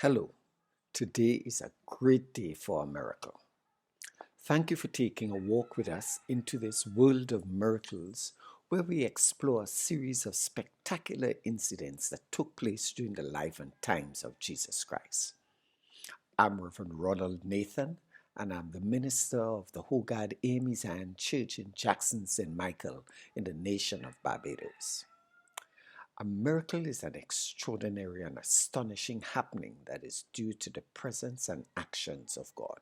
Hello, today is a great day for a miracle. Thank you for taking a walk with us into this world of miracles where we explore a series of spectacular incidents that took place during the life and times of Jesus Christ. I'm Reverend Ronald Nathan, and I'm the minister of the Hogard Amy's Hand Church in Jackson, St. Michael, in the nation of Barbados. A miracle is an extraordinary and astonishing happening that is due to the presence and actions of God.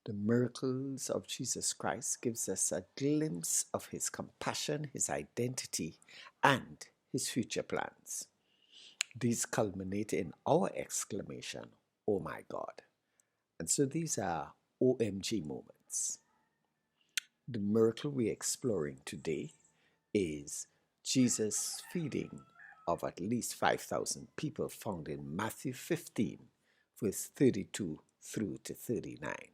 The miracles of Jesus Christ gives us a glimpse of his compassion, his identity, and his future plans. These culminate in our exclamation, "Oh my God." And so these are OMG moments. The miracle we're exploring today is Jesus' feeding of at least 5,000 people found in Matthew 15, verse 32 through to 39.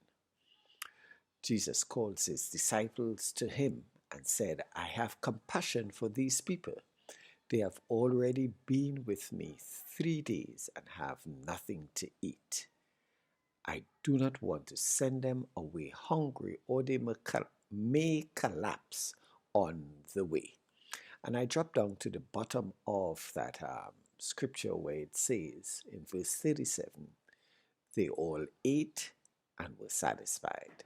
Jesus calls his disciples to him and said, "I have compassion for these people. They have already been with me 3 days and have nothing to eat. I do not want to send them away hungry, or they may collapse on the way." And I drop down to the bottom of that scripture where it says in verse 37, they all ate and were satisfied.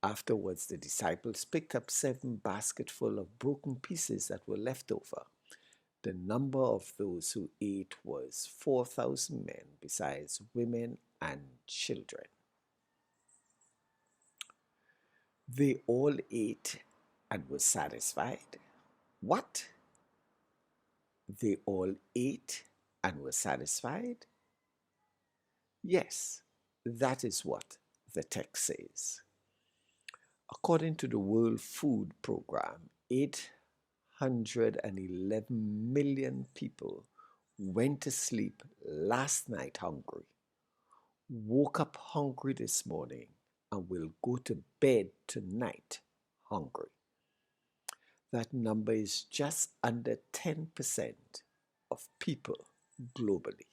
Afterwards, the disciples picked up 7 basketfuls of broken pieces that were left over. The number of those who ate was 4,000 men, besides women and children. They all ate and were satisfied. What? They all ate and were satisfied? Yes, that is what the text says. According to the World Food Program, 811 million people went to sleep last night hungry, woke up hungry this morning, and will go to bed tonight hungry. That number is just under 10% of people globally.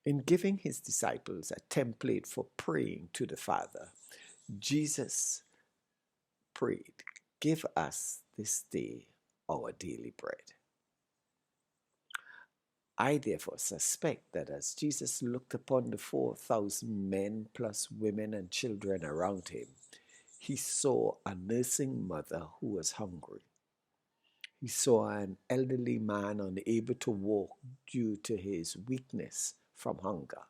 In giving his disciples a template for praying to the Father, Jesus prayed, "Give us this day our daily bread." I therefore suspect that as Jesus looked upon the 4,000 men plus women and children around him, he saw a nursing mother who was hungry. He saw an elderly man unable to walk due to his weakness from hunger.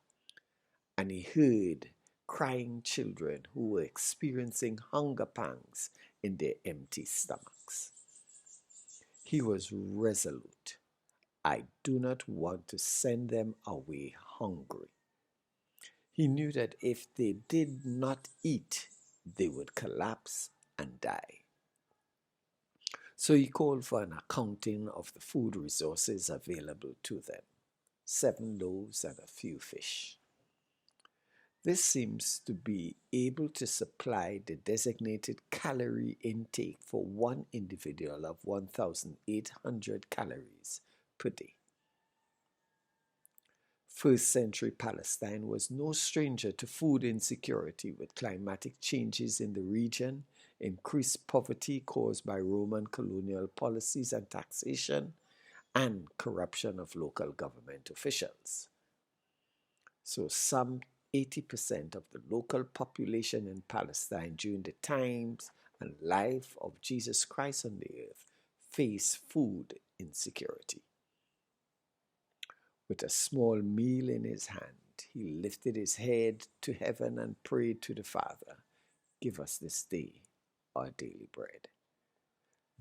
And he heard crying children who were experiencing hunger pangs in their empty stomachs. He was resolute. I do not want to send them away hungry. He knew that if they did not eat, they would collapse and die. So he called for an accounting of the food resources available to them: 7 loaves and a few fish. This seems to be able to supply the designated calorie intake for one individual of 1,800 calories per day. First century Palestine was no stranger to food insecurity, with climatic changes in the region, increased poverty caused by Roman colonial policies and taxation, and corruption of local government officials. So some 80% of the local population in Palestine during the times and life of Jesus Christ on the earth faced food insecurity. With a small meal in his hand, he lifted his head to heaven and prayed to the Father, "Give us this day our daily bread."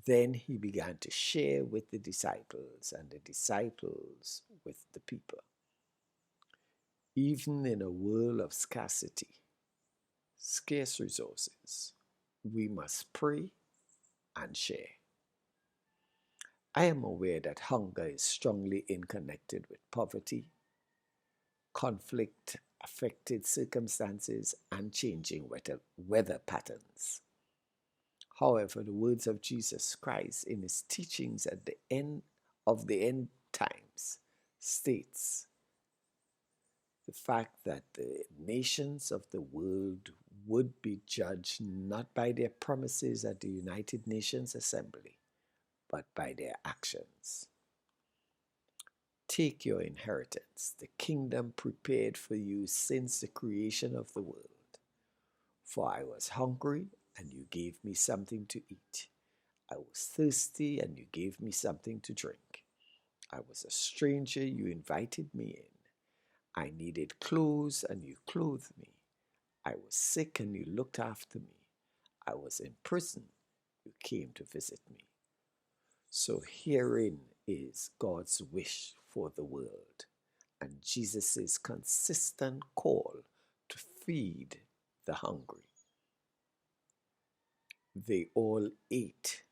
Then he began to share with the disciples, and the disciples with the people. Even in a world of scarcity, scarce resources, we must pray and share. I am aware that hunger is strongly connected with poverty, conflict affected circumstances, and changing weather patterns. However, the words of Jesus Christ in his teachings at the end of the end times states the fact that the nations of the world would be judged not by their promises at the United Nations Assembly, but by their actions. Take your inheritance, the kingdom prepared for you since the creation of the world. For I was hungry, and you gave me something to eat. I was thirsty, and you gave me something to drink. I was a stranger, you invited me in. I needed clothes, and you clothed me. I was sick, and you looked after me. I was in prison, you came to visit me. So herein is God's wish for the world, and Jesus' consistent call to feed the hungry. They all ate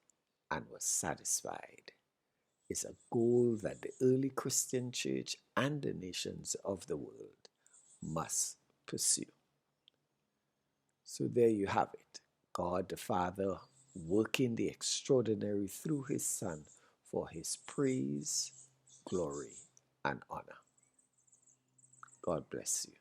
and were satisfied is a goal that the early Christian church and the nations of the world must pursue. So there you have it. God the Father working the extraordinary through his Son for his praise, glory, and honor. God bless you.